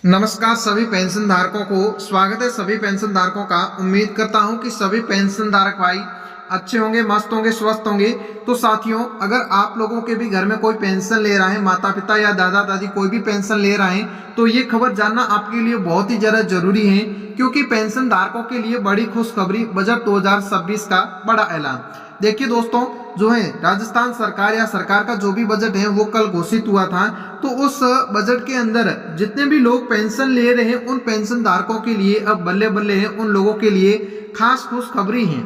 नमस्कार सभी पेंशन धारकों को स्वागत है सभी पेंशन धारकों का। उम्मीद करता हूं कि सभी पेंशन धारक भाई अच्छे होंगे, मस्त होंगे, स्वस्थ होंगे। तो साथियों, अगर आप लोगों के भी घर में कोई पेंशन ले रहा है, माता पिता या दादा दादी कोई भी पेंशन ले रहा है, तो ये खबर जानना आपके लिए बहुत ही ज्यादा जरूरी है, क्योंकि पेंशन धारकों के लिए बड़ी खुशखबरी, बजट 2026 का बड़ा ऐलान। देखिए दोस्तों, जो है राजस्थान सरकार या सरकार का जो भी बजट है वो कल घोषित हुआ था। तो उस बजट के अंदर जितने भी लोग पेंशन ले रहे हैं उन पेंशन धारकों के लिए अब बल्ले बल्ले है, उन लोगों के लिए खास खुशखबरी है।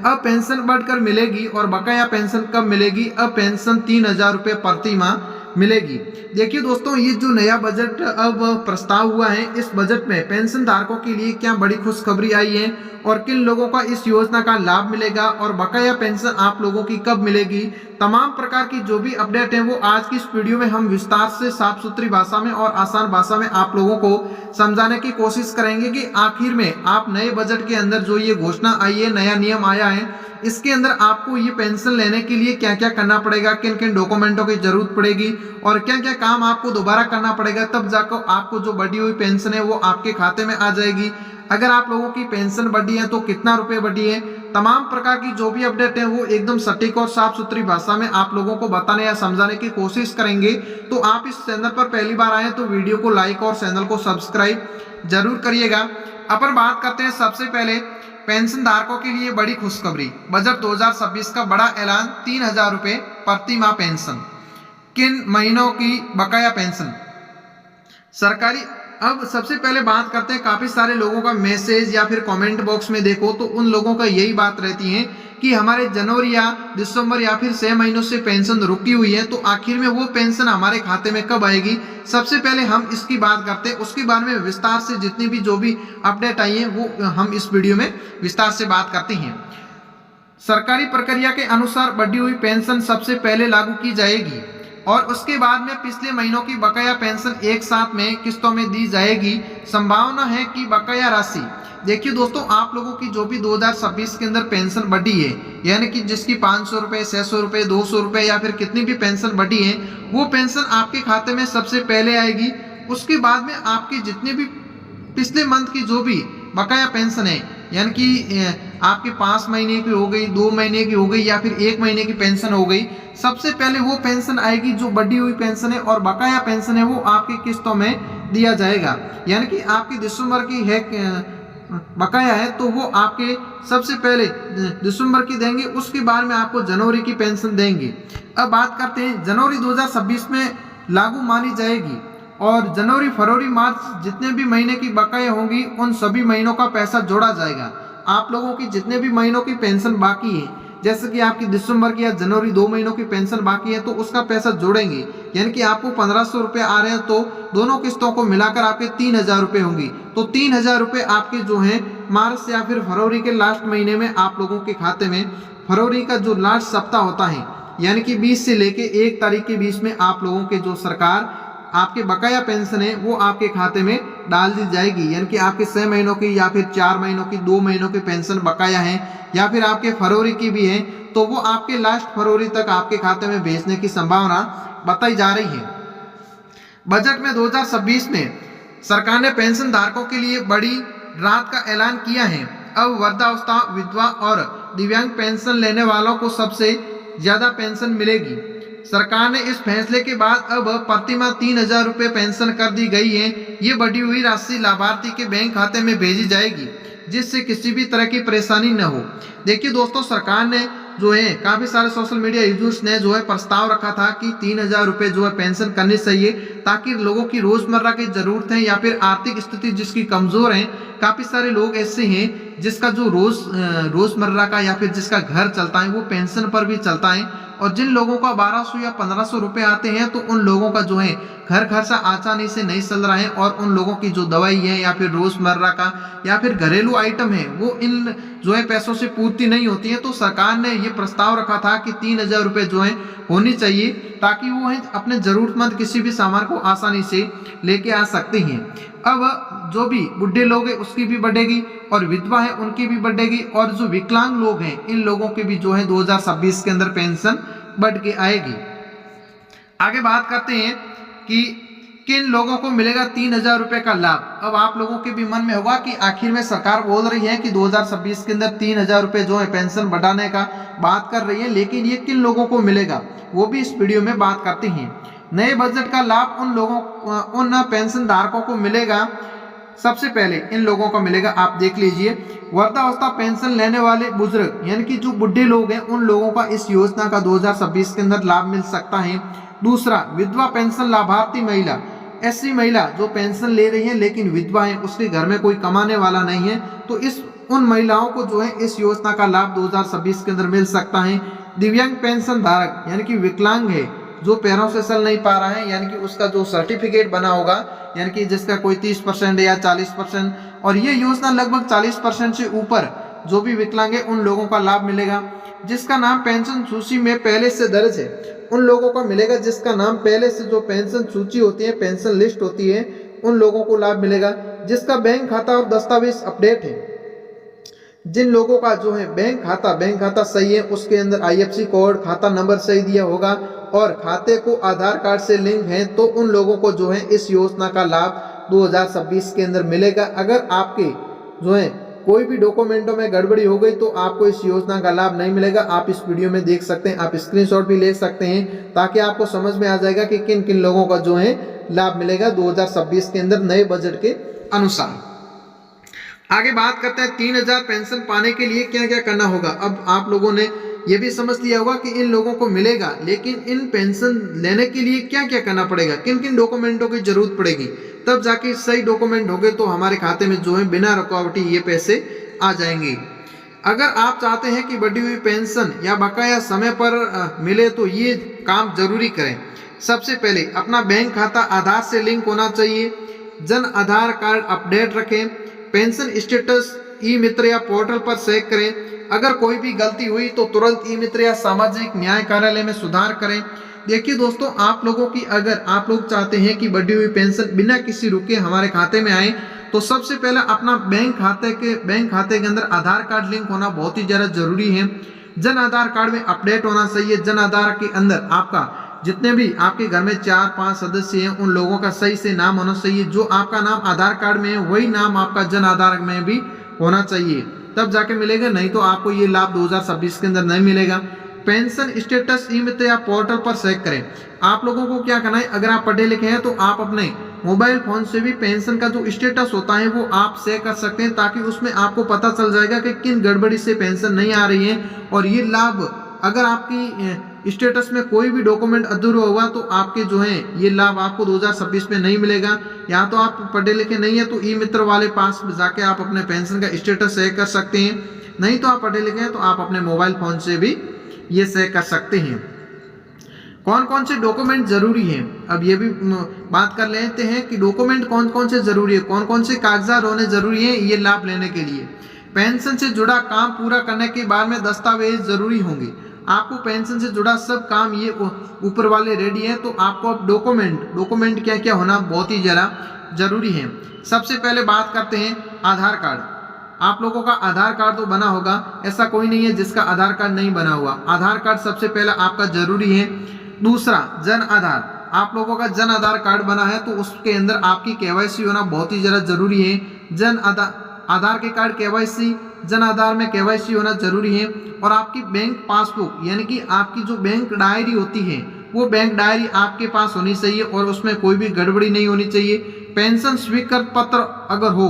अब पेंशन बढ़कर मिलेगी। और बकाया पेंशन कब मिलेगी? अब पेंशन 3,000 रुपये प्रति माह मिलेगी। देखिए दोस्तों, ये जो नया बजट अब प्रस्ताव हुआ है, इस बजट में पेंशन धारकों के लिए क्या बड़ी खुशखबरी आई है और किन लोगों का इस योजना का लाभ मिलेगा और बकाया पेंशन आप लोगों की कब मिलेगी, तमाम प्रकार की जो भी अपडेट है वो आज की इस वीडियो में हम विस्तार से साफ सुथरी भाषा में और आसान भाषा में आप लोगों को समझाने की कोशिश करेंगे कि आखिर में आप नए बजट के अंदर जो ये घोषणा आई है, नया नियम आया है, इसके अंदर आपको ये पेंशन लेने के लिए क्या क्या करना पड़ेगा, किन किन डॉक्यूमेंटों की जरूरत पड़ेगी और क्या क्या काम आपको दोबारा करना पड़ेगा, तब जाकर आपको जो बढ़ी हुई पेंशन है वो आपके खाते में आ जाएगी। अगर आप लोगों की पेंशन बढ़ी है तो कितना रुपए बढ़ी है, तमाम प्रकार की जो भी अपडेट है वो एकदम सटीक और साफ सुथरी भाषा में आप लोगों को बताने या समझाने की कोशिश करेंगे। तो आप इस चैनल पर पहली बार आए तो वीडियो को लाइक और चैनल को सब्सक्राइब जरूर करिएगा। अपन बात करते हैं सबसे पहले पेंशन धारकों के लिए बड़ी खुशखबरी, बजट 2026 का बड़ा ऐलान, 3,000 रुपये प्रति माह पेंशन। किन महीनों की बकाया पेंशन सरकारी? अब सबसे पहले बात करते हैं, काफी सारे लोगों का मैसेज या फिर कमेंट बॉक्स में देखो तो उन लोगों का यही बात रहती है कि हमारे जनवरी या दिसंबर या फिर 6 महीनों से पेंशन रुकी हुई है, तो आखिर में वो पेंशन हमारे खाते में कब आएगी। सबसे पहले हम इसकी बात करते हैं, उसके बारे में विस्तार से जितनी भी जो भी अपडेट आई है वो हम इस वीडियो में विस्तार से बात करते हैं। सरकारी प्रक्रिया के अनुसार बढ़ी हुई पेंशन सबसे पहले लागू की जाएगी और उसके बाद में पिछले महीनों की बकाया पेंशन एक साथ में किस्तों में दी जाएगी। संभावना है कि बकाया राशि, देखिए दोस्तों, आप लोगों की जो भी 2026 के अंदर पेंशन बढ़ी है, यानी कि जिसकी 500 रुपये, 600 रुपये, 200 रुपये या फिर कितनी भी पेंशन बढ़ी है, वो पेंशन आपके खाते में सबसे पहले आएगी। उसके बाद में आपकी जितनी भी पिछले मंथ की जो भी बकाया पेंशन है, यानी कि आपके 5 महीने की हो गई, 2 महीने की हो गई या फिर 1 महीने की पेंशन हो गई, सबसे पहले वो पेंशन आएगी जो बढ़ी हुई पेंशन है। और बकाया पेंशन है वो आपकी किस्तों में दिया जाएगा, यानी कि आपकी दिसंबर की है बकाया है तो वो आपके सबसे पहले दिसंबर की देंगे, उसके बाद में आपको जनवरी की पेंशन देंगे। अब बात करते हैं, जनवरी 2026 में लागू मानी जाएगी और जनवरी, फरवरी, मार्च जितने भी महीने की बकाया होंगी उन सभी महीनों का पैसा जोड़ा जाएगा। आप लोगों की जितने भी महीनों की पेंशन बाकी है, जैसे कि आपकी दिसंबर की या जनवरी 2 महीनों की पेंशन बाकी है, तो उसका पैसा जोड़ेंगे, यानी कि आपको 1,500 रुपये आ रहे हैं तो दोनों किस्तों को मिलाकर आपके 3,000 रुपये होंगी। तो 3,000 रुपये आपके जो है मार्च या फिर फरवरी के लास्ट महीने में आप लोगों के खाते में, फरवरी का जो लास्ट सप्ताह होता है, यानी कि 20 से लेके 1 तारीख के बीच में आप लोगों के जो सरकार आपके बकाया पेंशन है वो आपके खाते में डाल दी जाएगी। यानी कि आपके 6 महीनों की या फिर 4 महीनों की, 2 महीनों की पेंशन बकाया है या फिर आपके फरवरी की भी है, तो वो आपके लास्ट फरवरी तक आपके खाते में भेजने की संभावना बताई जा रही है। बजट में 2026 में सरकार ने पेंशन धारकों के लिए बड़ी राहत का ऐलान किया है। अब वृद्धावस्था, विधवा और दिव्यांग पेंशन लेने वालों को सबसे ज्यादा पेंशन मिलेगी। सरकार ने इस फैसले के बाद अब प्रति माह 3,000 रुपये पेंशन कर दी गई है। ये बढ़ी हुई राशि लाभार्थी के बैंक खाते में भेजी जाएगी, जिससे किसी भी तरह की परेशानी न हो। देखिए दोस्तों, सरकार ने जो है काफी सारे सोशल मीडिया यूजर्स ने जो है प्रस्ताव रखा था कि 3,000 रुपये जो है पेंशन करनी चाहिए, ताकि लोगों की रोजमर्रा की जरूरतें या फिर आर्थिक स्थिति जिसकी कमजोर है, काफी सारे लोग ऐसे हैं जिसका जो रोजमर्रा का या फिर जिसका घर चलता है वो पेंशन पर भी चलता है, और जिन लोगों का 1,200 या 1,500 रुपए आते हैं तो उन लोगों का जो है घर खर्चा आसानी से नहीं चल रहा है और उन लोगों की जो दवाई है या फिर रोजमर्रा का या फिर घरेलू आइटम है वो इन जो है पैसों से पूर्ति नहीं होती है। तो सरकार ने ये प्रस्ताव रखा था कि 3,000 रुपये जो है होनी चाहिए, ताकि वो है अपने जरूरतमंद किसी भी सामान को आसानी से लेके आ सकते हैं। अब जो भी बुढ़े लोग हैं उसकी भी बढ़ेगी और विधवा है उनकी भी बढ़ेगी, और जो विकलांग लोग हैं इन लोगों की भी जो है 2026 के अंदर पेंशन बढ़ के आएगी। आगे बात करते हैं कि किन लोगों को मिलेगा 3,000 रुपए का लाभ। अब आप लोगों के भी मन में होगा कि आखिर में सरकार बोल रही है कि 2026 के अंदर 3,000 रुपए जो है पेंशन बढ़ाने का बात कर रही है, लेकिन ये किन लोगों को मिलेगा वो भी इस वीडियो में बात करते हैं। नए बजट का लाभ उन पेंशन धारकों को मिलेगा। सबसे पहले इन लोगों को मिलेगा, आप देख लीजिए, वृद्धावस्था पेंशन लेने वाले बुजुर्ग यानी कि जो बुढ़े लोग हैं उन लोगों का इस योजना का 2026 के अंदर लाभ मिल सकता है। दूसरा, विधवा पेंशन लाभार्थी महिला, ऐसी महिला जो पेंशन ले रही है लेकिन विधवा है, उसके घर में कोई कमाने वाला नहीं है, तो उन महिलाओं को जो है इस योजना का लाभ 2026 के अंदर मिल सकता है। दिव्यांग पेंशन धारक यानी कि विकलांग है, जो पैरों से चल नहीं पा रहा है, यानी कि उसका जो सर्टिफिकेट बना होगा, यानी कि जिसका कोई 30% या 40%, और ये योजना लगभग 40% से ऊपर जो भी विकलांग है उन लोगों का लाभ मिलेगा। जिसका नाम पेंशन सूची में पहले से दर्ज है उन लोगों को मिलेगा। जिसका नाम पहले से जो पेंशन सूची होती है, पेंशन लिस्ट होती है, उन लोगों को लाभ मिलेगा। जिसका बैंक खाता और दस्तावेज अपडेट है, जिन लोगों का जो है बैंक खाता सही है, उसके अंदर IFSC कोड, खाता नंबर सही दिया होगा और खाते को आधार कार्ड से लिंक है, तो उन लोगों को जो है इस योजना का लाभ 2026 के अंदर मिलेगा। अगर आपके जो है कोई भी डॉक्यूमेंटों में गड़बड़ी हो गई तो आपको इस योजना का लाभ नहीं मिलेगा। आप इस वीडियो में देख सकते हैं, आप स्क्रीनशॉट भी ले सकते हैं ताकि आपको समझ में आ जाएगा कि किन किन लोगों का जो है लाभ मिलेगा 2026 के अंदर नए बजट के अनुसार। आगे बात करते हैं 3,000 पेंशन पाने के लिए क्या क्या करना होगा। अब आप लोगों ने ये भी समझ लिया होगा कि इन लोगों को मिलेगा, लेकिन इन पेंशन लेने के लिए क्या क्या करना पड़ेगा, किन किन डॉक्यूमेंटों की जरूरत पड़ेगी, तब जाके सही डॉक्यूमेंट होंगे तो हमारे खाते में जो है बिना रुकावटी ये पैसे आ जाएंगे। अगर आप चाहते हैं कि बढ़ी हुई पेंशन या बकाया समय पर मिले तो ये काम जरूरी करें। सबसे पहले अपना बैंक खाता आधार से लिंक होना चाहिए, जन आधार कार्ड अपडेट रखें, पेंशन स्टेटस ई मित्र या पोर्टल पर चेक करें। अगर कोई भी गलती हुई तो तुरंत ई मित्र या सामाजिक न्याय कार्यालय में सुधार करें। देखिए दोस्तों, आप लोगों की अगर आप लोग चाहते हैं कि बढ़ी हुई पेंशन बिना किसी रुके हमारे खाते में आए, तो सबसे पहले अपना बैंक खाते के अंदर आधार कार्ड लिंक होना बहुत ही ज़्यादा जरूरी है। जन आधार कार्ड में अपडेट होना चाहिए। जन आधार के अंदर आपका जितने भी आपके घर में 4-5 सदस्य हैं उन लोगों का सही से नाम होना चाहिए। जो आपका नाम आधार कार्ड में है वही नाम आपका जन आधार में भी होना चाहिए, तब जाके मिलेगा, नहीं तो आपको ये लाभ 2026 के अंदर नहीं मिलेगा। पेंशन स्टेटस ई मित्र या पोर्टल पर चेक करें। आप लोगों को क्या करना है, अगर आप पढ़े लिखे हैं तो आप अपने मोबाइल फोन से भी पेंशन का जो स्टेटस होता है वो आप चेक कर सकते हैं, ताकि उसमें आपको पता चल जाएगा कि किन गड़बड़ी से पेंशन नहीं आ रही है। और ये लाभ अगर आपकी स्टेटस में कोई भी डॉक्यूमेंट अधूरा होगा तो आपके जो है ये लाभ आपको 2026 में नहीं मिलेगा। या तो आप पढ़े लिखे नहीं है तो ई मित्र वाले पास जाके आप अपने पेंशन का स्टेटस चेक कर सकते हैं, नहीं तो आप पढ़े लिखे हैं तो आप अपने मोबाइल फोन से भी ये चेक कर सकते हैं। कौन कौन से डॉक्यूमेंट जरूरी हैं, अब ये भी बात कर लेते हैं कि डॉक्यूमेंट कौन कौन से जरूरी है, कौन कौन से कागजात होने जरूरी है ये लाभ लेने के लिए। पेंशन से जुड़ा काम पूरा करने के बाद में दस्तावेज जरूरी होंगे। आपको पेंशन से जुड़ा सब काम ये ऊपर वाले रेडी है, तो आपको अब डॉक्यूमेंट क्या क्या होना बहुत ही ज़्यादा जरूरी है। सबसे पहले बात करते हैं आधार कार्ड। आप लोगों का आधार कार्ड तो बना होगा, ऐसा कोई नहीं है जिसका आधार कार्ड नहीं बना हुआ। आधार कार्ड सबसे पहले आपका जरूरी है। दूसरा, जन आधार। आप लोगों का जन आधार कार्ड बना है तो उसके अंदर आपकी KYC होना बहुत ही ज़्यादा जरूरी है। जन आधार के कार्ड KYC, जन आधार में KYC होना जरूरी है। और आपकी बैंक पासबुक यानी कि आपकी जो बैंक डायरी होती है वो बैंक डायरी आपके पास होनी चाहिए और उसमें कोई भी गड़बड़ी नहीं होनी चाहिए। पेंशन स्वीकृत पत्र अगर हो,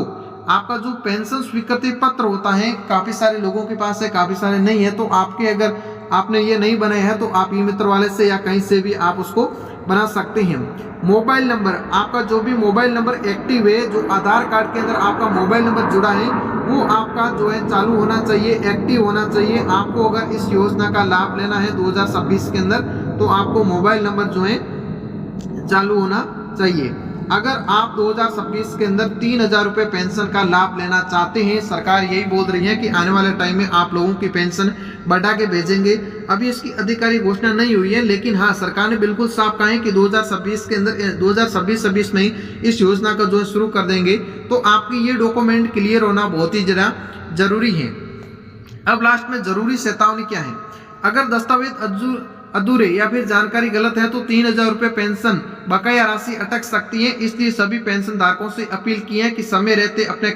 आपका जो पेंशन स्वीकृति पत्र होता है काफ़ी सारे लोगों के पास है, काफ़ी सारे नहीं है, तो आपके अगर आपने ये नहीं बनाए हैं तो आप ई मित्र वाले से या कहीं से भी आप उसको बना सकते हैं। मोबाइल नंबर, आपका जो भी मोबाइल नंबर एक्टिव है, जो आधार कार्ड के अंदर आपका मोबाइल नंबर जुड़ा है वो आपका जो है चालू होना चाहिए, एक्टिव होना चाहिए। आपको अगर इस योजना का लाभ लेना है 2026 के अंदर तो आपको मोबाइल नंबर जो है चालू होना चाहिए। अगर आप 2026 के अंदर 3,000 रुपये पेंशन का लाभ लेना चाहते हैं, सरकार यही बोल रही है कि आने वाले टाइम में आप लोगों की पेंशन बढ़ा के भेजेंगे। अभी इसकी आधिकारिक घोषणा नहीं हुई है, लेकिन हाँ सरकार ने बिल्कुल साफ कहा है कि 2026 के अंदर 2026 में ही इस योजना का जो शुरू कर देंगे। तो आपकी ये डॉक्यूमेंट क्लियर होना बहुत ही ज़्यादा जरूरी है। अब लास्ट में जरूरी चेतावनी क्या है, अगर दस्तावेज अधूरे या फिर जानकारी गलत है तो 3,000 रुपये पेंशन बकाया राशि अटक सकती है। इसलिए सभी पेंशन धारकों से अपील की है कि समय रहते अपने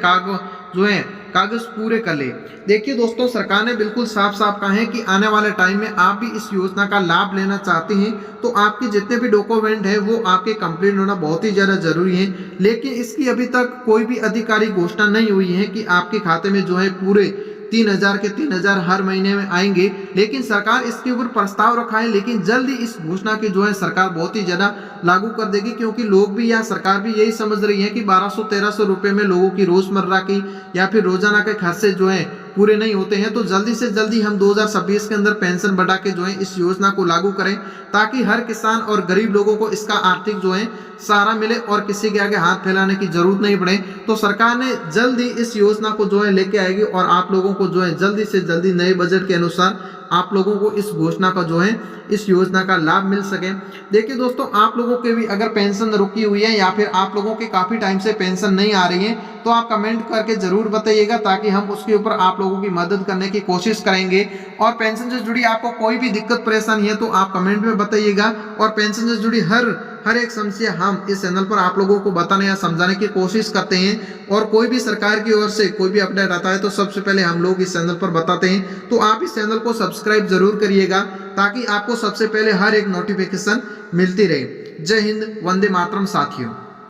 कागज पूरे कर ले। देखिए दोस्तों, सरकार ने बिल्कुल साफ साफ कहा है कि आने वाले टाइम में आप भी इस योजना का लाभ लेना चाहते हैं तो आपके जितने भी डॉक्यूमेंट है वो आपके कंप्लीट होना बहुत ही ज्यादा जरूरी है। लेकिन इसकी अभी तक कोई भी आधिकारिक घोषणा नहीं हुई है कि आपके खाते में जो है पूरे 3,000 के 3,000 हर महीने में आएंगे। लेकिन सरकार इसके ऊपर प्रस्ताव रखा है, लेकिन जल्दी इस घोषणा की जो है सरकार बहुत ही ज्यादा लागू कर देगी, क्योंकि लोग भी या सरकार भी यही समझ रही है कि 1200-1300 रुपए में लोगों की रोजमर्रा की या फिर रोजाना के खर्चे जो है पूरे नहीं होते हैं। तो जल्दी से जल्दी हम 2026 के अंदर पेंशन बढ़ा के जो है इस योजना को लागू करें, ताकि हर किसान और गरीब लोगों को इसका आर्थिक जो है सहारा मिले और किसी के आगे हाथ फैलाने की जरूरत नहीं पड़े। तो सरकार ने जल्दी इस योजना को जो है लेके आएगी और आप लोगों को जो है जल्दी से जल्दी नए बजट के अनुसार आप लोगों को इस घोषणा का जो है इस योजना का लाभ मिल सके। देखिए दोस्तों, आप लोगों के भी अगर पेंशन रुकी हुई है या फिर आप लोगों के काफी टाइम से पेंशन नहीं आ रही है तो आप कमेंट करके जरूर बताइएगा, ताकि हम उसके ऊपर आप लोगों की मदद करने की कोशिश करेंगे। और पेंशन से जुड़ी आपको कोई भी दिक्कत परेशानी है तो आप कमेंट में बताइएगा। और पेंशन से जुड़ी हर एक समस्या हम इस चैनल पर आप लोगों को बताने या समझाने की कोशिश करते हैं। और कोई भी सरकार की ओर से कोई भी अपडेट आता है तो सबसे पहले हम लोग इस चैनल पर बताते हैं। तो आप इस चैनल को सब्सक्राइब जरूर करिएगा, ताकि आपको सबसे पहले हर एक नोटिफिकेशन मिलती रहे। जय हिंद, वंदे मातरम साथियों।